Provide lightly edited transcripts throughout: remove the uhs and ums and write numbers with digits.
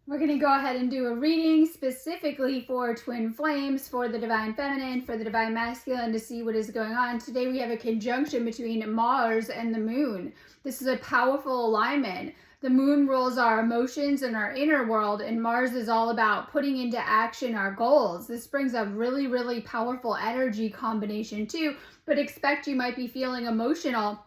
We're going to go ahead and do a reading specifically for twin flames, for the divine feminine, for the divine masculine, to see what is going on. Today we have a conjunction between Mars and the moon. This is a powerful alignment. The moon rules our emotions and our inner world, and Mars is all about putting into action our goals. This brings a really, really powerful energy combination too, but expect you might be feeling emotional,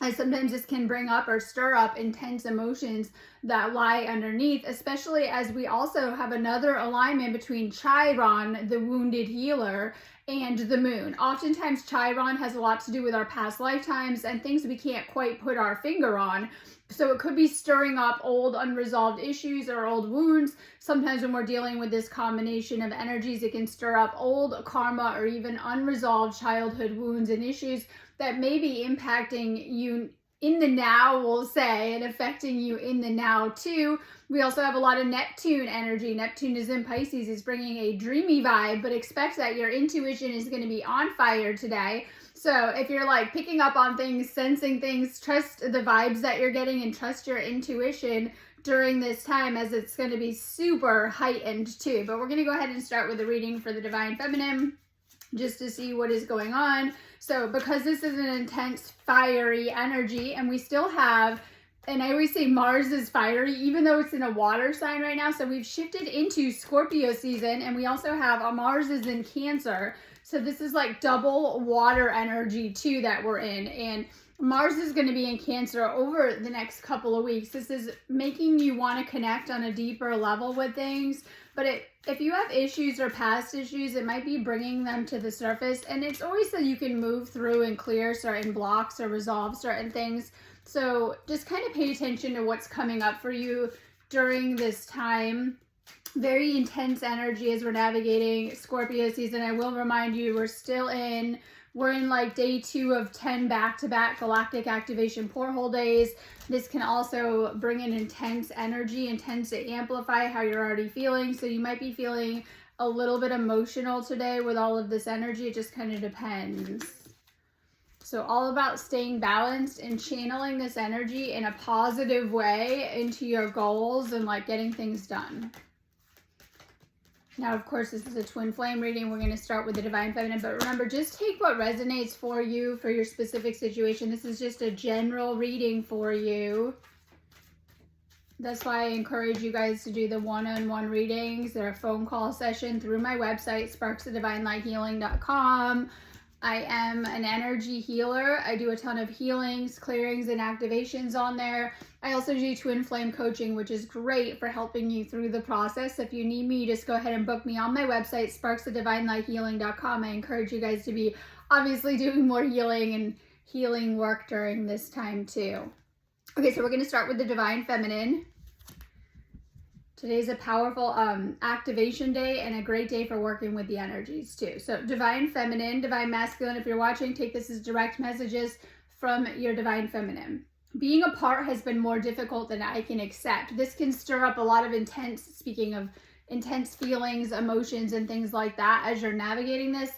as sometimes this can bring up or stir up intense emotions that lie underneath, especially as we also have another alignment between Chiron, the wounded healer, and the moon. Oftentimes Chiron has a lot to do with our past lifetimes and things we can't quite put our finger on. So it could be stirring up old unresolved issues or old wounds. Sometimes when we're dealing with this combination of energies, it can stir up old karma or even unresolved childhood wounds and issues that may be impacting you in the now, we'll say, and affecting you in the now too. We also have a lot of Neptune energy. Neptune is in Pisces, is bringing a dreamy vibe, but expect that your intuition is going to be on fire today. So if you're like picking up on things, sensing things, trust the vibes that you're getting and trust your intuition during this time, as it's going to be super heightened too. But we're going to go ahead and start with the reading for the divine feminine, just to see what is going on. So because this is an intense fiery energy, and we still have, and I always say Mars is fiery even though it's in a water sign right now, so we've shifted into Scorpio season, and we also have Mars is in Cancer, so this is like double water energy too that we're in. And Mars is going to be in Cancer over the next couple of weeks. This is making you want to connect on a deeper level with things. But if you have issues or past issues, it might be bringing them to the surface. And it's always so you can move through and clear certain blocks or resolve certain things. So just kind of pay attention to what's coming up for you during this time. Very intense energy as we're navigating Scorpio season. I will remind you, we're in like day 2 of 10 back-to-back galactic activation porthole days. This can also bring in intense energy and tends to amplify how you're already feeling. So you might be feeling a little bit emotional today with all of this energy. It just kind of depends. So all about staying balanced and channeling this energy in a positive way into your goals and like getting things done. Now, of course, this is a twin flame reading. We're going to start with the divine feminine, but remember, just take what resonates for you for your specific situation. This is just a general reading for you. That's why I encourage you guys to do the one-on-one readings. They're a phone call session through my website, sparksofdivinelighealing.com. I am an energy healer. I do a ton of healings, clearings, and activations on there. I also do twin flame coaching, which is great for helping you through the process. If you need me, just go ahead and book me on my website, sparksofdivinelighealing.com. I encourage you guys to be obviously doing more healing and healing work during this time too. Okay, so we're going to start with the divine feminine. Today's a powerful activation day and a great day for working with the energies too. So divine feminine, divine masculine, if you're watching, take this as direct messages from your divine feminine. Being apart has been more difficult than I can accept. This can stir up a lot of speaking of intense feelings, emotions, and things like that as you're navigating this.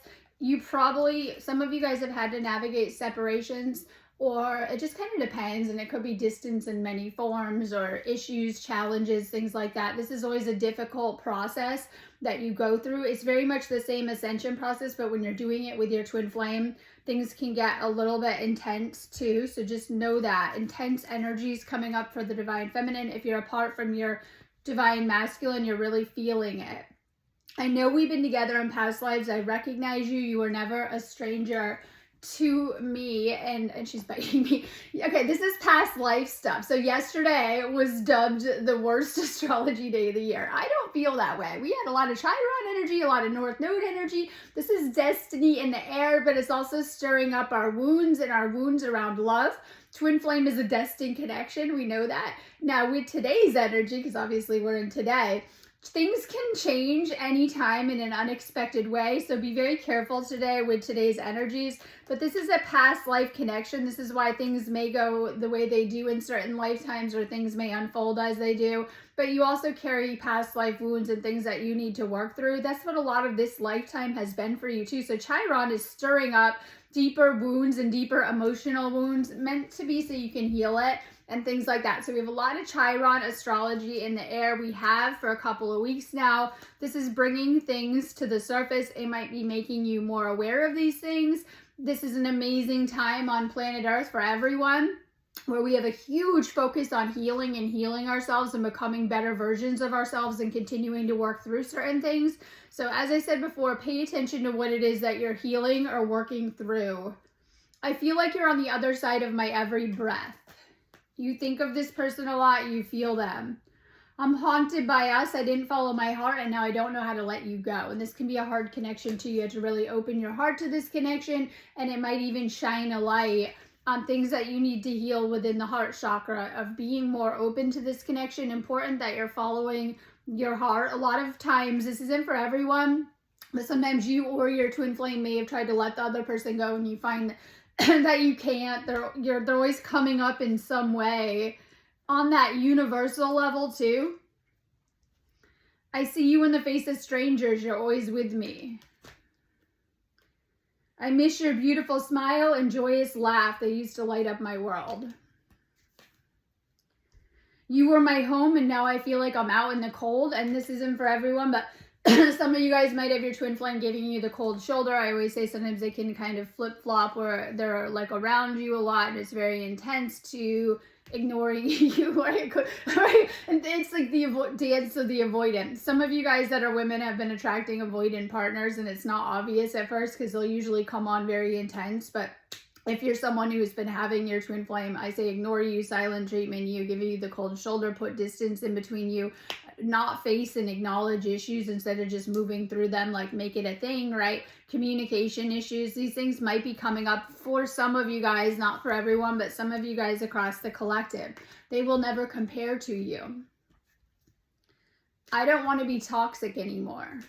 Some of you guys have had to navigate separations, or it just kind of depends, and it could be distance in many forms, or issues, challenges, things like that. This is always a difficult process that you go through. It's very much the same ascension process, but when you're doing it with your twin flame, things can get a little bit intense too. So just know that intense energies coming up for the divine feminine. If you're apart from your divine masculine, you're really feeling it. I know we've been together in past lives. I recognize you. You were never a stranger to me, and she's biting me. Okay, this is past life stuff. So yesterday was dubbed the worst astrology day of the year. I don't feel that way. We had a lot of Chiron energy, a lot of North Node energy. This is destiny in the air, but it's also stirring up our wounds and our wounds around love. Twin flame is a destined connection. We know that. Now with today's energy, because obviously we're in today, things can change anytime in an unexpected way, so be very careful today with today's energies. But this is a past life connection. This is why things may go the way they do in certain lifetimes, or things may unfold as they do. But you also carry past life wounds and things that you need to work through. That's what a lot of this lifetime has been for you too. So Chiron is stirring up deeper wounds and deeper emotional wounds, meant to be so you can heal it. and things like that. So we have a lot of Chiron astrology in the air. We have for a couple of weeks now. This is bringing things to the surface. It might be making you more aware of these things. This is an amazing time on planet Earth for everyone, where we have a huge focus on healing and healing ourselves and becoming better versions of ourselves and continuing to work through certain things. So as I said before, pay attention to what it is that you're healing or working through. I feel like you're on the other side of my every breath. You think of this person a lot, you feel them. I'm haunted by us. I didn't follow my heart, and now I don't know how to let you go. And this can be a hard connection too. You have to really open your heart to this connection, and it might even shine a light on things that you need to heal within the heart chakra of being more open to this connection. Important that you're following your heart. A lot of times, this isn't for everyone, but sometimes you or your twin flame may have tried to let the other person go, and you find that you can't. They're always coming up in some way. On that universal level too. I see you in the face of strangers. You're always with me. I miss your beautiful smile and joyous laugh that used to light up my world. You were my home, and now I feel like I'm out in the cold. And this isn't for everyone, but some of you guys might have your twin flame giving you the cold shoulder. I always say sometimes they can kind of flip-flop where they're like around you a lot and it's very intense to ignoring you, right? And it's like the dance of the avoidance. Some of you guys that are women have been attracting avoidant partners, and it's not obvious at first because they'll usually come on very intense. But if you're someone who's been having your twin flame, I say ignore you, silent treatment you, give you the cold shoulder, put distance in between you, not face and acknowledge issues instead of just moving through them, like make it a thing, right? Communication issues, these things might be coming up for some of you guys, not for everyone, but some of you guys across the collective. They will never compare to you. I don't want to be toxic anymore.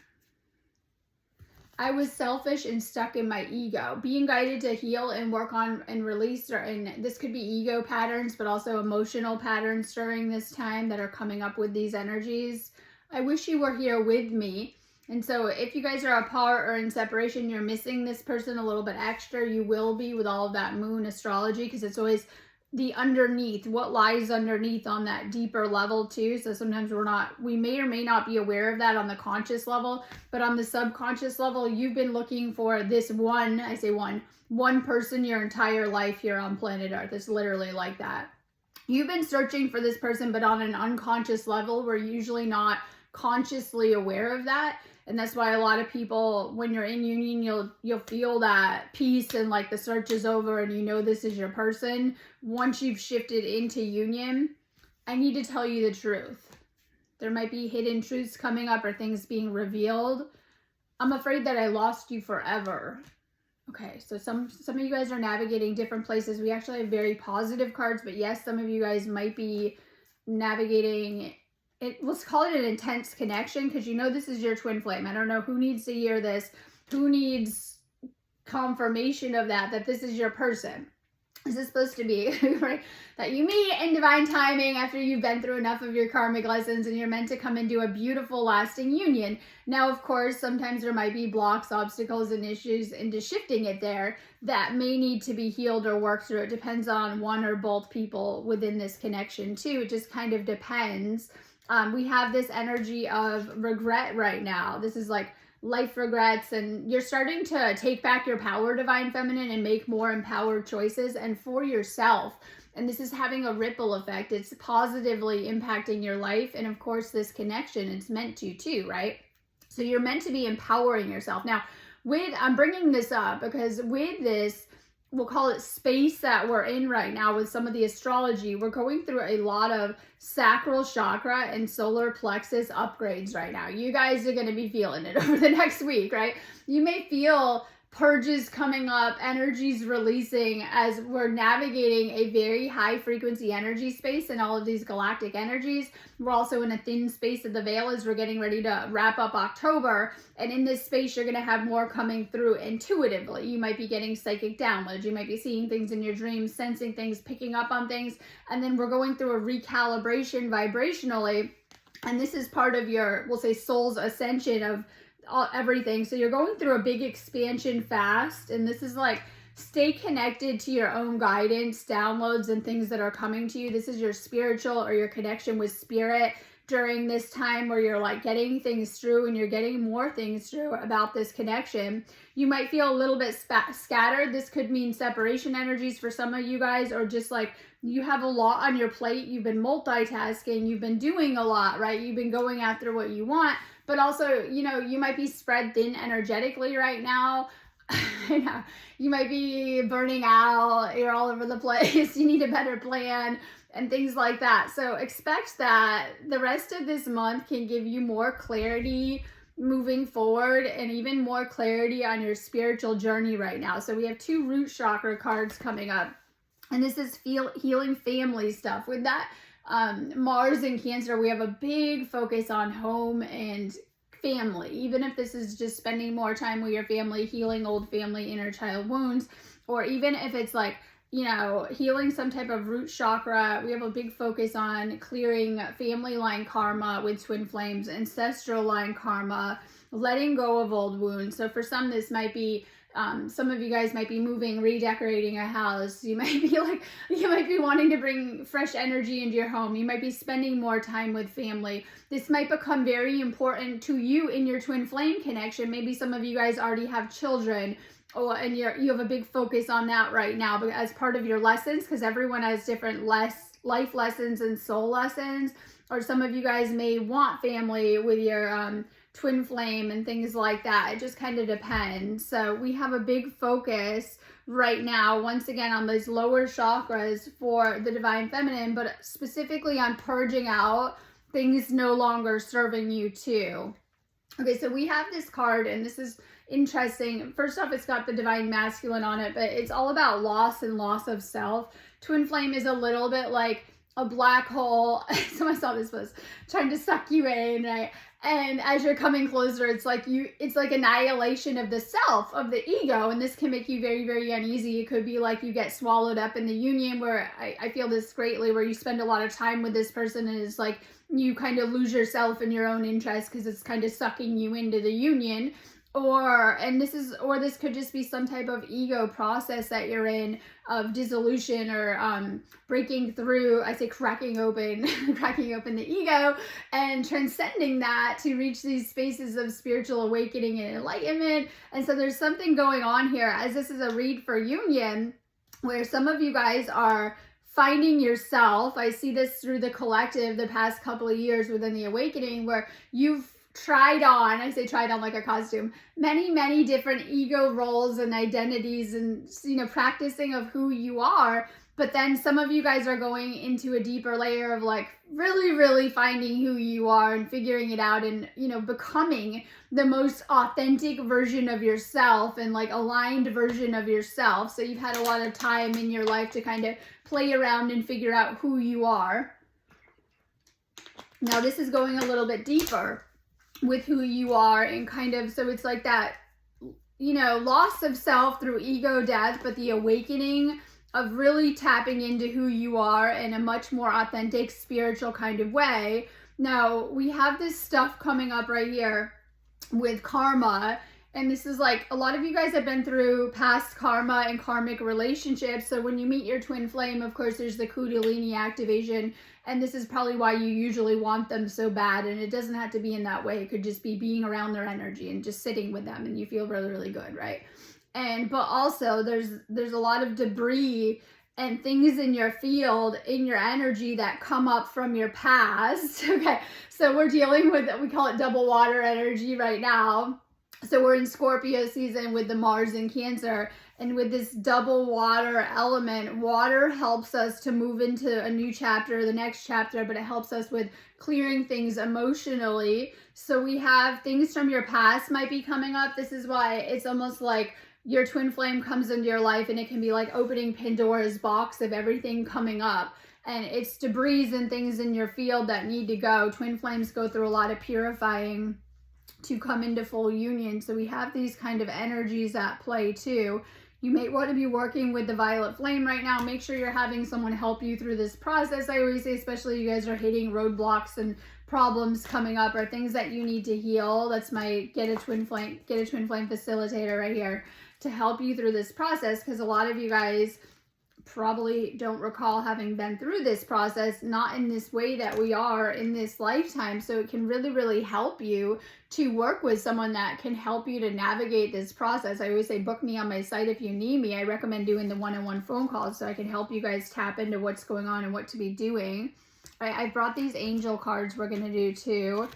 I was selfish and stuck in my ego. Being guided to heal and work on and release, and this could be ego patterns, but also emotional patterns during this time that are coming up with these energies. I wish you were here with me. And so if you guys are apart or in separation, you're missing this person a little bit extra. You will be with all of that moon astrology, because it's always the underneath, what lies underneath on that deeper level too. So sometimes we may or may not be aware of that on the conscious level, but on the subconscious level, you've been looking for this one, I say one person your entire life here on planet Earth. It's literally like that. You've been searching for this person, but on an unconscious level. We're usually not consciously aware of that. And that's why a lot of people, when you're in union, you'll feel that peace and like the search is over and you know this is your person. Once you've shifted into union, I need to tell you the truth. There might be hidden truths coming up or things being revealed. I'm afraid that I lost you forever. Okay, so some of you guys are navigating different places. We actually have very positive cards, but yes, some of you guys might be navigating let's call it an intense connection, because you know this is your twin flame. I don't know who needs to hear this, who needs confirmation of that this is your person. This is supposed to be, right? That you meet in divine timing after you've been through enough of your karmic lessons, and you're meant to come into a beautiful, lasting union. Now, of course, sometimes there might be blocks, obstacles, and issues into shifting it there that may need to be healed or worked through. It depends on one or both people within this connection too. It just kind of depends. We have this energy of regret right now. This is like life regrets, and you're starting to take back your power, divine feminine, and make more empowered choices and for yourself. And this is having a ripple effect. It's positively impacting your life. And of course, this connection, it's meant to too, right? So you're meant to be empowering yourself. Now, I'm bringing this up because with this, we'll call it space that we're in right now with some of the astrology, we're going through a lot of sacral chakra and solar plexus upgrades right now. You guys are going to be feeling it over the next week, right? You may feel purges coming up, energies releasing as we're navigating a very high frequency energy space and all of these galactic energies. We're also in a thin space of the veil as we're getting ready to wrap up October. And in this space, you're going to have more coming through intuitively. You might be getting psychic downloads. You might be seeing things in your dreams, sensing things, picking up on things. And then we're going through a recalibration vibrationally. And this is part of your, we'll say, soul's ascension of everything. So you're going through a big expansion fast, and this is like stay connected to your own guidance, downloads, and things that are coming to you. This is your spiritual or your connection with spirit during this time where you're like getting things through and you're getting more things through about this connection. You might feel a little bit scattered. This could mean separation energies for some of you guys, or just like you have a lot on your plate. You've been multitasking. You've been doing a lot, right? You've been going after what you want, but also, you know, you might be spread thin energetically right now. You know, you might be burning out. You're all over the place. You need a better plan and things like that. So expect that the rest of this month can give you more clarity moving forward, and even more clarity on your spiritual journey right now. So we have 2 root chakra cards coming up, and this is healing family stuff. With that Mars in Cancer, we have a big focus on home and family. Even if this is just spending more time with your family, healing old family inner child wounds, or even if it's like, you know, healing some type of root chakra, we have a big focus on clearing family line karma with twin flames, ancestral line karma, letting go of old wounds. So for some, this might be some of you guys might be moving, redecorating a house. You might be wanting to bring fresh energy into your home. You might be spending more time with family. This might become very important to you in your twin flame connection. Maybe some of you guys already have children, and you have a big focus on that right now, but as part of your lessons, because everyone has different life lessons and soul lessons. Or some of you guys may want family with your twin flame and things like that. It just kind of depends. So we have a big focus right now, once again, on those lower chakras for the divine feminine, but specifically on purging out things no longer serving you too. Okay, so we have this card, and this is interesting. First off, it's got the divine masculine on it, but it's all about loss and loss of self. Twin flame is a little bit like a black hole. So I saw this was trying to suck you in, right? And as you're coming closer, it's like annihilation of the self, of the ego. And this can make you very, very uneasy. It could be like you get swallowed up in the union, where I feel this greatly, where you spend a lot of time with this person, and it's like you kind of lose yourself in your own interest because it's kind of sucking you into the union. Or this could just be some type of ego process that you're in, of dissolution, or breaking through. I say cracking open the ego and transcending that to reach these spaces of spiritual awakening and enlightenment. And so there's something going on here, as this is a read for union, where some of you guys are finding yourself. I see this through the collective the past couple of years within the awakening, where you've tried on, I say tried on like a costume, many different ego roles and identities, and, you know, practicing of who you are. But then some of you guys are going into a deeper layer of like really finding who you are and figuring it out, and, you know, becoming the most authentic version of yourself and like aligned version of yourself. So you've had a lot of time in your life to kind of play around and figure out who you are. Now this is going a little bit deeper with who you are, and kind of, so it's like that, you know, loss of self through ego death, but the awakening of really tapping into who you are in a much more authentic spiritual kind of way. Now we have this stuff coming up right here with karma, and this is like, a lot of you guys have been through past karma and karmic relationships. So when you meet your twin flame, of course, there's the Kundalini activation, and this is probably why you usually want them so bad. And it doesn't have to be in that way. It could just be being around their energy and just sitting with them, and you feel really good, right? But also there's a lot of debris and things in your field, in your energy, that come up from your past. Okay, so we're dealing with, we call it double water energy right now. So we're in Scorpio season with the Mars in Cancer, and with this double water element, water helps us to move into a new chapter, the next chapter, but it helps us with clearing things emotionally. So we have things from your past might be coming up. This is why it's almost like your twin flame comes into your life, and it can be like opening Pandora's box of everything coming up. And it's debris and things in your field that need to go. Twin flames go through a lot of purifying to come into full union. So we have these kind of energies at play too. You may want to be working with the violet flame right now. Make sure you're having someone help you through this process. I always say, especially you guys are hitting roadblocks and problems coming up, or things that you need to heal. That's my get a twin flame facilitator right here. to help you through this process, because a lot of you guys probably don't recall having been through this process, not in this way that we are in this lifetime. So it can really, really help you to work with someone that can help you to navigate this process. I always say, book me on my site if you need me. I recommend doing the one-on-one phone calls so I can help you guys tap into what's going on and what to be doing. All right, I brought these angel cards we're going to do too.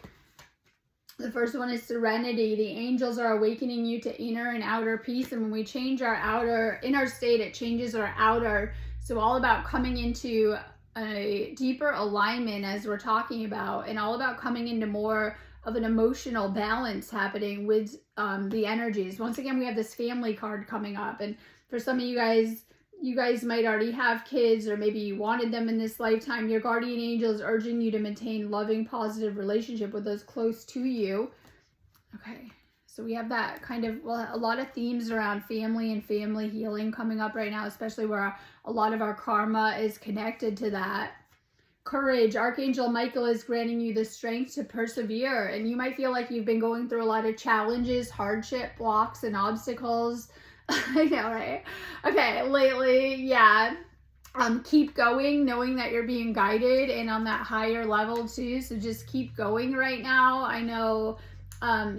The first one is Serenity. The angels are awakening you to inner and outer peace. And when we change our inner state, it changes our outer. So all about coming into a deeper alignment, as we're talking about, and all about coming into more of an emotional balance happening with the energies. Once again, we have this family card coming up. And for some of you guys might already have kids, or maybe you wanted them in this lifetime. Your guardian angel is urging you to maintain loving, positive relationship with those close to you. Okay, so we have that kind of, well, a lot of themes around family and family healing coming up right now, especially where a lot of our karma is connected to that. Courage. Archangel Michael is granting you the strength to persevere, and you might feel like you've been going through a lot of challenges, hardship, blocks, and obstacles. I know, right? Okay, lately, yeah. Keep going, knowing that you're being guided and on that higher level too. So just keep going right now. I know,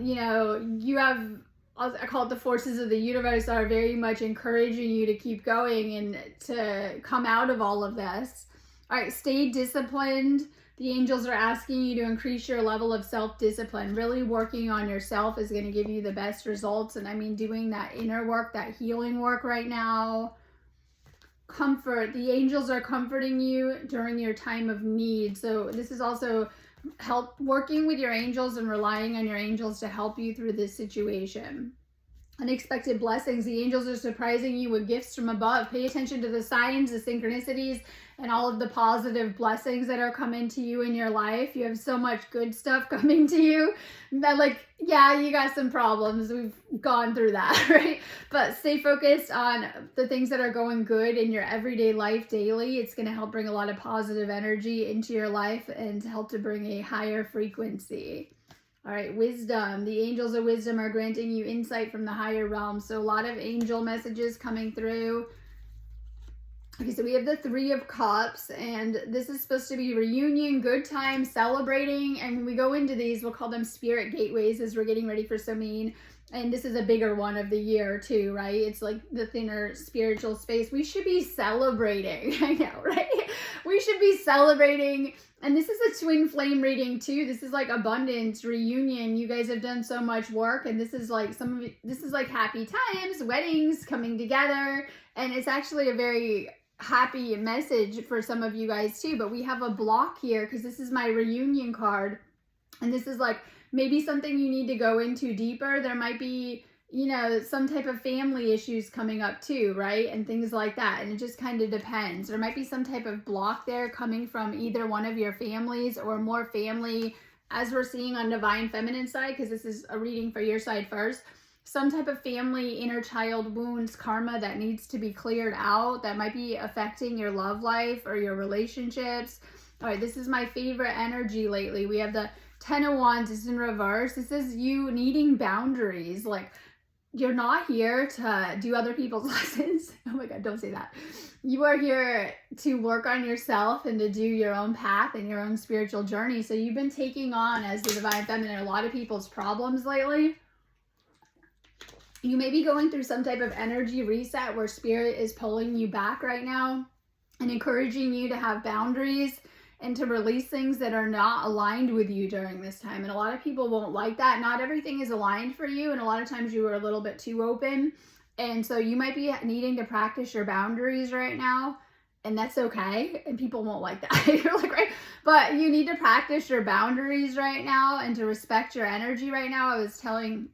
you know, you have, I call it the forces of the universe are very much encouraging you to keep going and to come out of all of this. All right, stay disciplined. The angels are asking you to increase your level of self-discipline. Really working on yourself is going to give you the best results. And I mean, doing that inner work, that healing work right now. Comfort. The angels are comforting you during your time of need. So this is also help working with your angels and relying on your angels to help you through this situation. Unexpected blessings. The angels are surprising you with gifts from above. Pay attention to the signs, the synchronicities, and all of the positive blessings that are coming to you in your life. You have so much good stuff coming to you that, like, yeah, you got some problems. We've gone through that, right? But stay focused on the things that are going good in your everyday life daily. It's going to help bring a lot of positive energy into your life and to help to bring a higher frequency. All right, wisdom. The angels of wisdom are granting you insight from the higher realms. So a lot of angel messages coming through. Okay, so we have the Three of Cups, and this is supposed to be reunion, good time, celebrating. And when we go into these, we'll call them spirit gateways as we're getting ready for Samhain. And this is a bigger one of the year too, right? It's like the thinner spiritual space. We should be celebrating. I know, right? We should be celebrating. And this is a twin flame reading too. This is like abundance, reunion. You guys have done so much work, and this is like this is like happy times, weddings coming together. And it's actually a very happy message for some of you guys too. But we have a block here because this is my reunion card. And this is like maybe something you need to go into deeper. There might be, you know, some type of family issues coming up too, right? And things like that. And it just kind of depends. There might be some type of block there coming from either one of your families or more family, as we're seeing on Divine Feminine side, because this is a reading for your side first. Some type of family, inner child wounds, karma that needs to be cleared out that might be affecting your love life or your relationships. All right, this is my favorite energy lately. We have the 10 of Wands is in reverse. This is you needing boundaries. Like, you're not here to do other people's lessons. Oh my God, don't say that. You are here to work on yourself and to do your own path and your own spiritual journey. So you've been taking on, as the Divine Feminine, a lot of people's problems lately. You may be going through some type of energy reset where spirit is pulling you back right now and encouraging you to have boundaries and to release things that are not aligned with you during this time. And a lot of people won't like that. Not everything is aligned for you. And a lot of times you are a little bit too open. And so you might be needing to practice your boundaries right now. And that's okay. And people won't like that. You're like, right? But you need to practice your boundaries right now and to respect your energy right now. I was telling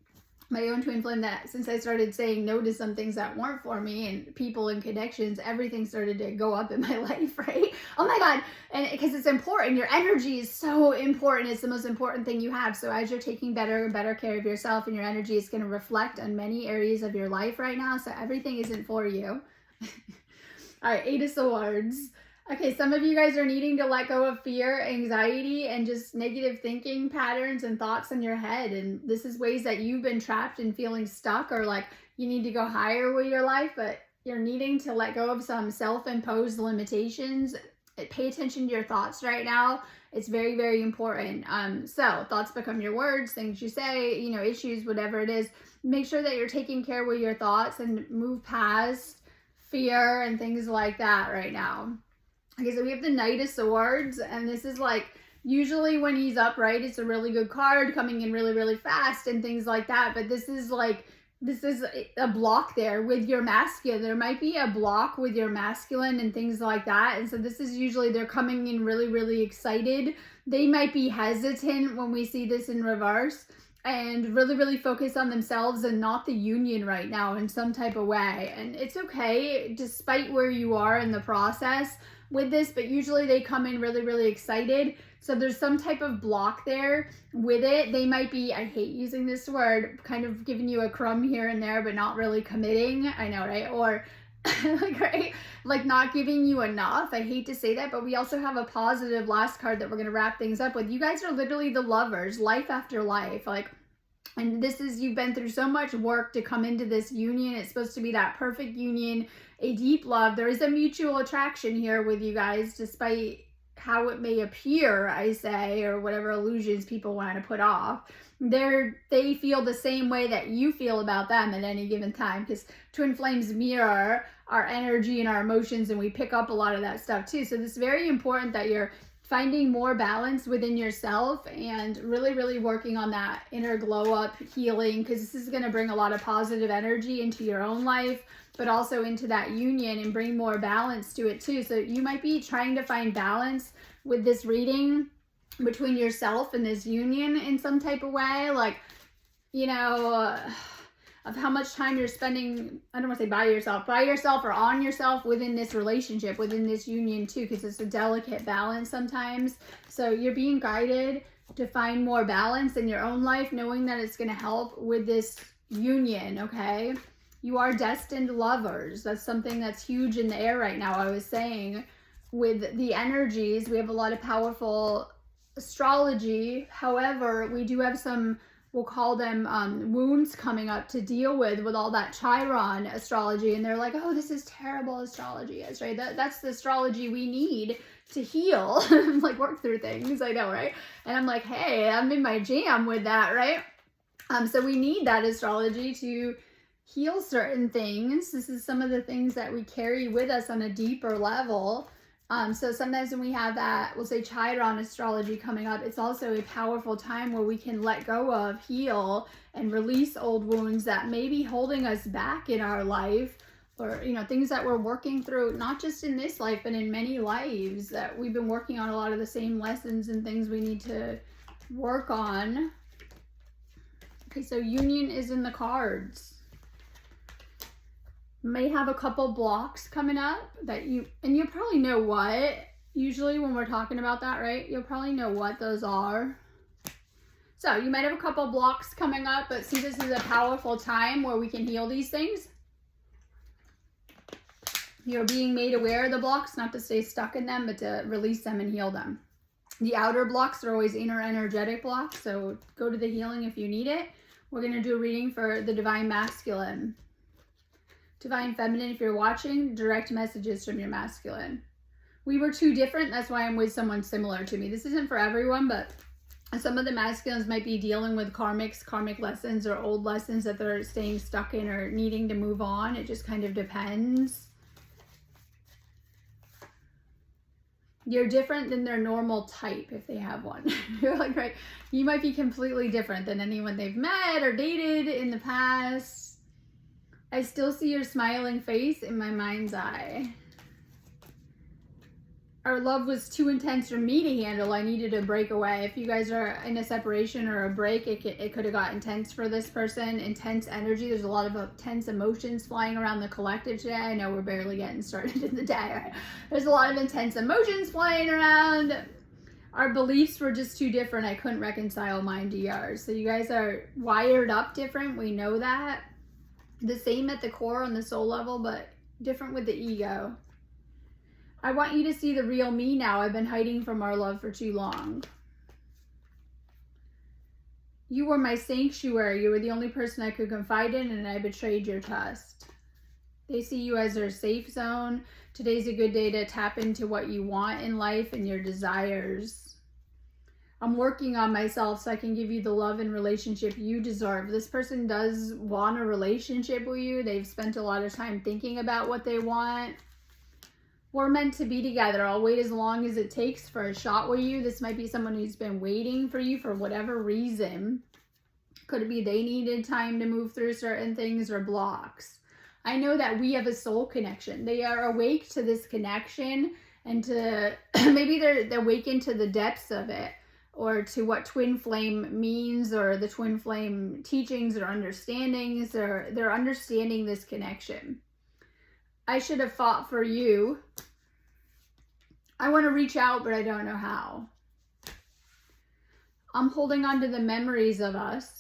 my own twin flame that since I started saying no to some things that weren't for me and people and connections, everything started to go up in my life, right? Oh my God. And because it's important, your energy is so important. It's the most important thing you have. So as you're taking better and better care of yourself, and your energy is going to reflect on many areas of your life right now. So everything isn't for you. All right, 8 of Swords. Okay, some of you guys are needing to let go of fear, anxiety, and just negative thinking patterns and thoughts in your head. And this is ways that you've been trapped and feeling stuck, or like you need to go higher with your life, but you're needing to let go of some self-imposed limitations. Pay attention to your thoughts right now. It's very, very important. So thoughts become your words, things you say, you know, issues, whatever it is. Make sure that you're taking care with your thoughts and move past fear and things like that right now. Okay, so we have the Knight of Swords, and this is like, usually when he's upright, it's a really good card coming in really, really fast and things like that. But this is like, this is a block there with your masculine. There might be a block with your masculine and things like that. And so this is usually they're coming in really, really excited. They might be hesitant when we see this in reverse and really, really focus on themselves and not the union right now in some type of way. And it's okay, despite where you are in the process with this, but usually they come in really, really excited. So there's some type of block there with it. They might be, I hate using this word, kind of giving you a crumb here and there, but not really committing. I know, right? Or like, right? Like not giving you enough. I hate to say that, but we also have a positive last card that we're going to wrap things up with. You guys are literally the lovers, life after life. Like, and this is, you've been through so much work to come into this union. It's supposed to be that perfect union, a deep love. There is a mutual attraction here with you guys, despite how it may appear, I say, or whatever illusions people want to put off. They feel the same way that you feel about them at any given time, because twin flames mirror our energy and our emotions, and we pick up a lot of that stuff too. So this is very important that you're finding more balance within yourself and really, really working on that inner glow up healing, because this is going to bring a lot of positive energy into your own life, but also into that union and bring more balance to it too. So you might be trying to find balance with this reading between yourself and this union in some type of way, like, you know, of how much time you're spending, I don't want to say by yourself or on yourself within this relationship, within this union too, because it's a delicate balance sometimes. So you're being guided to find more balance in your own life, knowing that it's going to help with this union, okay? You are destined lovers. That's something that's huge in the air right now. I was saying with the energies, we have a lot of powerful astrology. However, we do have some, we'll call them wounds coming up to deal with all that Chiron astrology. And they're like, oh, this is terrible astrology. That's right. That's the astrology we need to heal, like work through things. I know, right? And I'm like, hey, I'm in my jam with that, right? So we need that astrology to heal certain things. This is some of the things that we carry with us on a deeper level. So sometimes when we have that, we'll say Chiron astrology coming up, it's also a powerful time where we can let go of, heal, and release old wounds that may be holding us back in our life, or, you know, things that we're working through, not just in this life, but in many lives, that we've been working on a lot of the same lessons and things we need to work on. Okay, so union is in the cards. May have a couple blocks coming up that you'll probably know what, usually when we're talking about that, right? You'll probably know what those are. So you might have a couple blocks coming up, but see, this is a powerful time where we can heal these things. You're being made aware of the blocks, not to stay stuck in them, but to release them and heal them. The outer blocks are always inner energetic blocks, so go to the healing if you need it. We're going to do a reading for the Divine Masculine. Divine Feminine, if you're watching, direct messages from your masculine. We were too different, that's why I'm with someone similar to me. This isn't for everyone, but some of the masculines might be dealing with karmic lessons or old lessons that they're staying stuck in or needing to move on. It just kind of depends. You're different than their normal type if they have one. You're like, right? You might be completely different than anyone they've met or dated in the past. I still see your smiling face in my mind's eye. Our love was too intense for me to handle. I needed a breakaway. If you guys are in a separation or a break, it could have got intense for this person. Intense energy. There's a lot of intense emotions flying around the collective today. I know we're barely getting started in the day. Right? There's a lot of intense emotions flying around. Our beliefs were just too different. I couldn't reconcile mine to yours. So you guys are wired up different. We know that. The same at the core on the soul level, but different with the ego. I want you to see the real me now. I've been hiding from our love for too long. You were my sanctuary. You were the only person I could confide in, and I betrayed your trust. They see you as their safe zone. Today's a good day to tap into what you want in life and your desires. I'm working on myself so I can give you the love and relationship you deserve. This person does want a relationship with you. They've spent a lot of time thinking about what they want. We're meant to be together. I'll wait as long as it takes for a shot with you. This might be someone who's been waiting for you for whatever reason. Could it be they needed time to move through certain things or blocks? I know that we have a soul connection. They are awake to this connection, and to maybe they're awakened to the depths of it, or to what twin flame means, or the twin flame teachings or understandings, or they're understanding this connection. I should have fought for you. I want to reach out, but I don't know how. I'm holding on to the memories of us.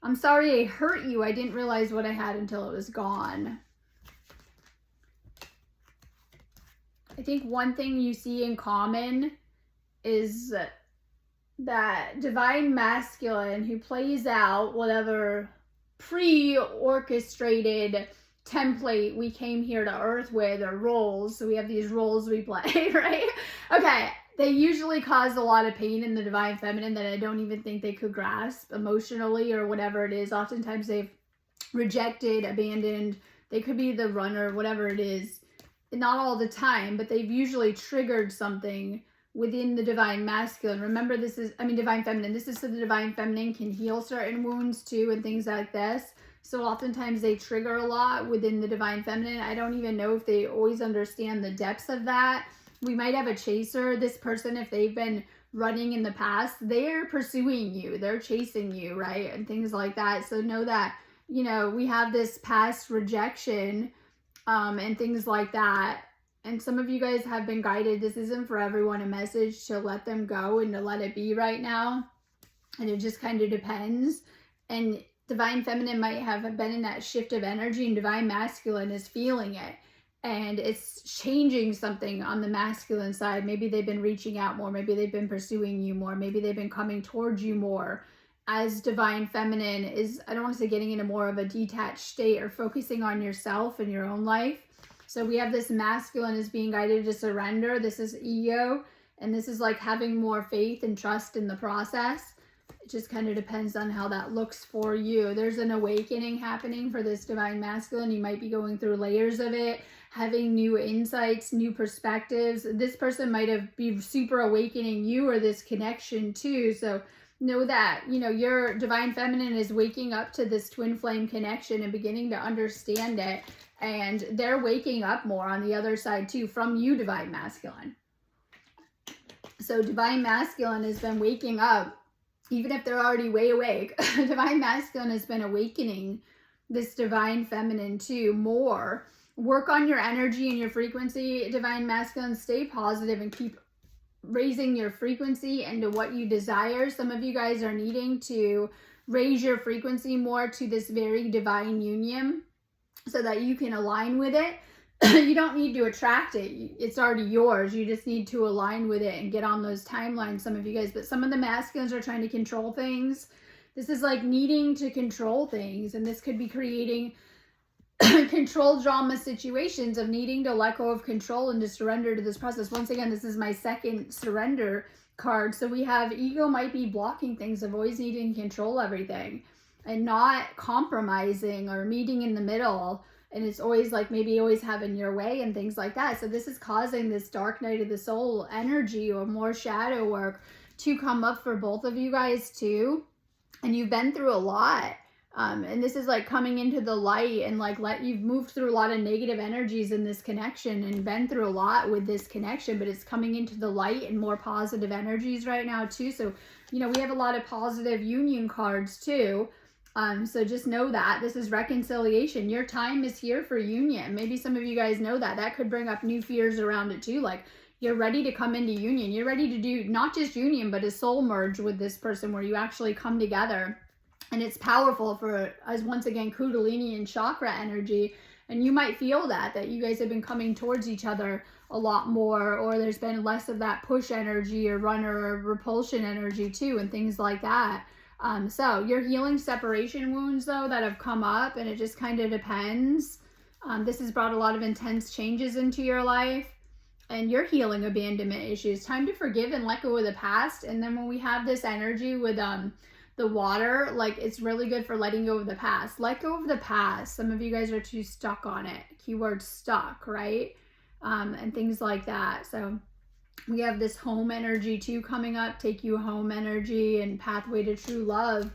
I'm sorry I hurt you. I didn't realize what I had until it was gone. I think one thing you see in common is that divine masculine who plays out whatever pre-orchestrated template we came here to earth with, or roles. So we have these roles we play, right? Okay. They usually cause a lot of pain in the divine feminine that I don't even think they could grasp emotionally or whatever it is. Oftentimes they've rejected, abandoned. They could be the runner, whatever it is. Not all the time, but they've usually triggered something within the divine masculine. Remember, divine feminine. This is so the divine feminine can heal certain wounds too and things like this. So oftentimes they trigger a lot within the divine feminine. I don't even know if they always understand the depths of that. We might have a chaser. This person, if they've been running in the past, they're pursuing you. They're chasing you, right? And things like that. So know that, we have this past rejection and things like that. And some of you guys have been guided. This isn't for everyone a message to let them go and to let it be right now. And it just kind of depends. And divine feminine might have been in that shift of energy, and divine masculine is feeling it. And it's changing something on the masculine side. Maybe they've been reaching out more. Maybe they've been pursuing you more. Maybe they've been coming towards you more. As divine feminine is, I don't want to say getting into more of a detached state or focusing on yourself and your own life. So we have this masculine is being guided to surrender. This is ego. And this is like having more faith and trust in the process. It just kind of depends on how that looks for you. There's an awakening happening for this divine masculine. You might be going through layers of it, having new insights, new perspectives. This person might be super awakening you or this connection too. So know that, your divine feminine is waking up to this twin flame connection and beginning to understand it. And they're waking up more on the other side too from you, divine masculine. So divine masculine has been waking up, even if they're already way awake. Divine masculine has been awakening this divine feminine too more. Work on your energy and your frequency, divine masculine. Stay positive and keep raising your frequency into what you desire. Some of you guys are needing to raise your frequency more to this very divine union so that you can align with it. You don't need to attract it. It's already yours. You just need to align with it and get on those timelines, some of you guys. But some of the masculines are trying to control things. This is like needing to control things. And this could be creating control drama situations of needing to let go of control and to surrender to this process. Once again, this is my second surrender card. So we have ego might be blocking things of always needing to control everything and not compromising or meeting in the middle. And it's always like maybe always having your way and things like that. So this is causing this dark night of the soul energy or more shadow work to come up for both of you guys too. And you've been through a lot. And this is like coming into the light and like you've moved through a lot of negative energies in this connection and been through a lot with this connection, but it's coming into the light and more positive energies right now too. So, we have a lot of positive union cards too. So just know that this is reconciliation. Your time is here for union. Maybe some of you guys know that. That could bring up new fears around it too. Like you're ready to come into union. You're ready to do not just union, but a soul merge with this person where you actually come together. And it's powerful for, as once again, Kundalini and chakra energy. And you might feel that you guys have been coming towards each other a lot more, or there's been less of that push energy or runner or repulsion energy too, and things like that. So you're healing separation wounds though that have come up, and it just kind of depends. This has brought a lot of intense changes into your life, and you're healing abandonment issues. Time to forgive and let go of the past. And then when we have this energy with the water, like, it's really good for letting go of the past. Let go of the past. Some of you guys are too stuck on it. Keyword stuck, right? And things like that. So we have this home energy too coming up, take you home energy and pathway to true love.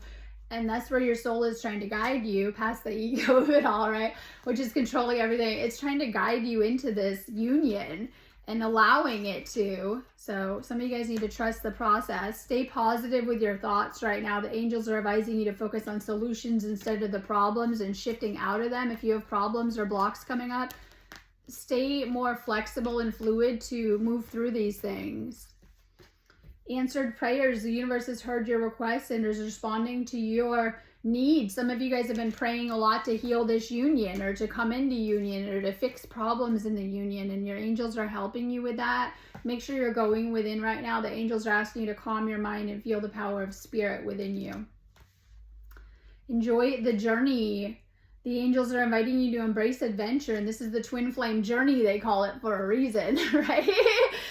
And that's where your soul is trying to guide you past the ego of it all, right? Which is controlling everything. It's trying to guide you into this union and allowing it to. So some of you guys need to trust the process. Stay positive with your thoughts right now. The angels are advising you to focus on solutions instead of the problems and shifting out of them. If you have problems or blocks coming up, stay more flexible and fluid to move through these things. Answered prayers. The universe has heard your requests and is responding to your needs. Some of you guys have been praying a lot to heal this union, or to come into union, or to fix problems in the union, and your angels are helping you with that. Make sure you're going within right now. The angels are asking you to calm your mind and feel the power of spirit within you. Enjoy the journey. The angels are inviting you to embrace adventure, and this is the twin flame journey, they call it, for a reason, right?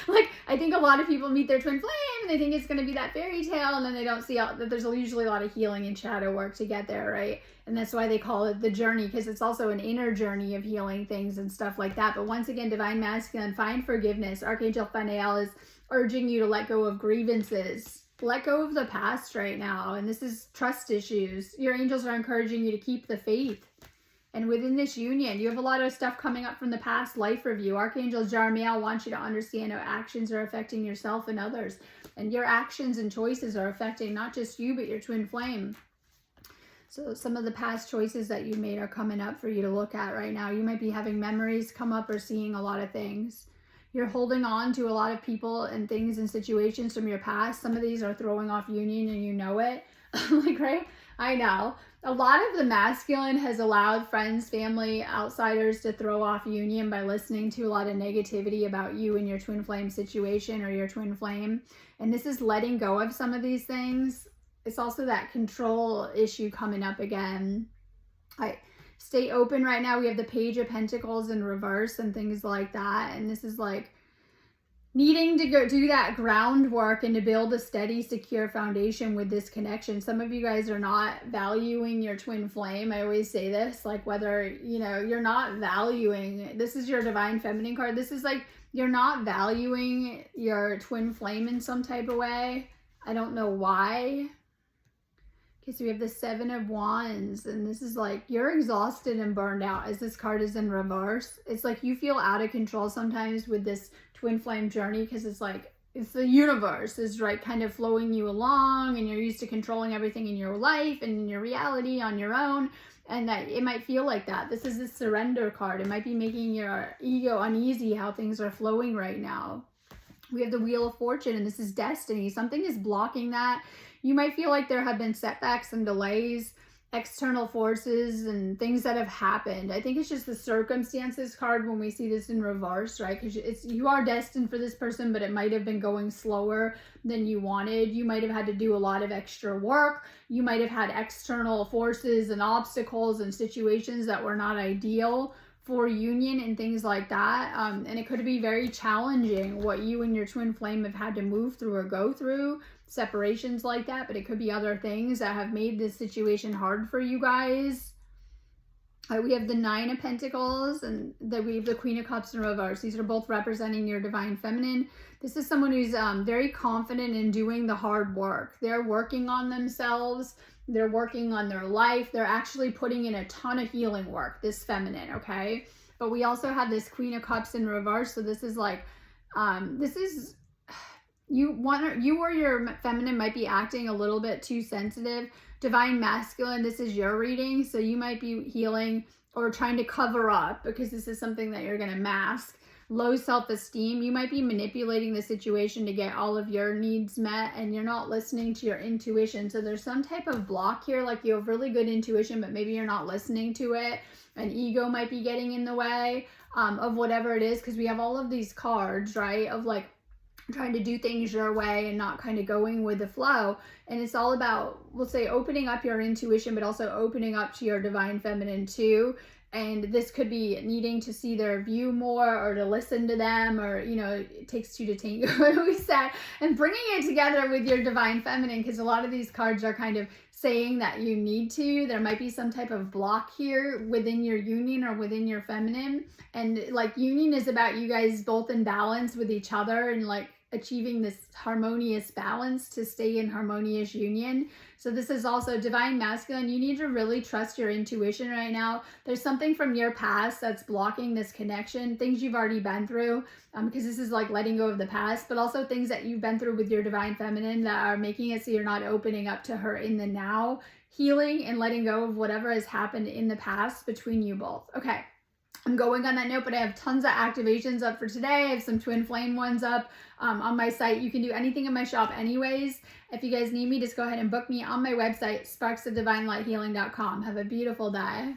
Like, I think a lot of people meet their twin flame and they think it's going to be that fairy tale, and then they don't see that there's usually a lot of healing and shadow work to get there, right? And that's why they call it the journey, because it's also an inner journey of healing things and stuff like that. But once again, Divine Masculine, find forgiveness. Archangel Phaneal is urging you to let go of grievances. Let go of the past right now. And this is trust issues. Your angels are encouraging you to keep the faith. And within this union, you have a lot of stuff coming up from the past life review. Archangel Jarmiel wants you to understand how actions are affecting yourself and others. And your actions and choices are affecting not just you, but your twin flame. So some of the past choices that you made are coming up for you to look at right now. You might be having memories come up or seeing a lot of things. You're holding on to a lot of people and things and situations from your past. Some of these are throwing off union and you know it. Like, right? I know. A lot of the masculine has allowed friends, family, outsiders to throw off union by listening to a lot of negativity about you and your twin flame situation or your twin flame. And this is letting go of some of these things. It's also that control issue coming up again. Stay open right now. We have the Page of Pentacles in reverse and things like that. And this is like needing to go do that groundwork and to build a steady, secure foundation with this connection. Some of you guys are not valuing your twin flame. I always say this, like, whether, you know, you're not valuing, this is your Divine Feminine card. This is like, you're not valuing your twin flame in some type of way. I don't know why. Okay, so we have the Seven of Wands, and this is like, you're exhausted and burned out as this card is in reverse. It's like you feel out of control sometimes with this twin flame journey, because it's like, it's the universe is right kind of flowing you along, and you're used to controlling everything in your life and in your reality on your own, and that it might feel like that. This is a surrender card. It might be making your ego uneasy how things are flowing right now. We have the Wheel of Fortune, and this is destiny. Something is blocking that. You might feel like there have been setbacks and delays, external forces and things that have happened. I think it's just the circumstances card when we see this in reverse, right? Because you are destined for this person, but it might have been going slower than you wanted. You might have had to do a lot of extra work. You might have had external forces and obstacles and situations that were not ideal for union and things like that. And it could be very challenging what you and your twin flame have had to move through or go through, separations like that, but it could be other things that have made this situation hard for you guys. We have the Nine of Pentacles, and we have the Queen of Cups in reverse. These are both representing your Divine Feminine. This is someone who's very confident in doing the hard work. They're working on themselves. They're working on their life. They're actually putting in a ton of healing work, this feminine, okay? But we also have this Queen of Cups in reverse. So this is like, this is, you or your feminine might be acting a little bit too sensitive. Divine Masculine, this is your reading. So you might be healing or trying to cover up, because this is something that you're going to mask, low self-esteem. You might be manipulating the situation to get all of your needs met, and you're not listening to your intuition. So there's some type of block here, like you have really good intuition, but maybe you're not listening to it. An ego might be getting in the way of whatever it is, because we have all of these cards, right, of like trying to do things your way and not kind of going with the flow. And it's all about, we'll say, opening up your intuition, but also opening up to your divine feminine too. And this could be needing to see their view more, or to listen to them, or, you know, it takes two to tango, what we said, and bringing it together with your divine feminine, because a lot of these cards are kind of saying that you need to. There might be some type of block here within your union or within your feminine. And like union is about you guys both in balance with each other and like achieving this harmonious balance to stay in harmonious union. So this is also divine masculine. You need to really trust your intuition right now. There's something from your past that's blocking this connection, things you've already been through, because this is like letting go of the past, but also things that you've been through with your divine feminine that are making it so you're not opening up to her in the now, healing and letting go of whatever has happened in the past between you both. Okay. I'm going on that note, but I have tons of activations up for today. I have some twin flame ones up on my site. You can do anything in my shop anyways. If you guys need me, just go ahead and book me on my website, sparksofdivinelightshealing.com. Have a beautiful day.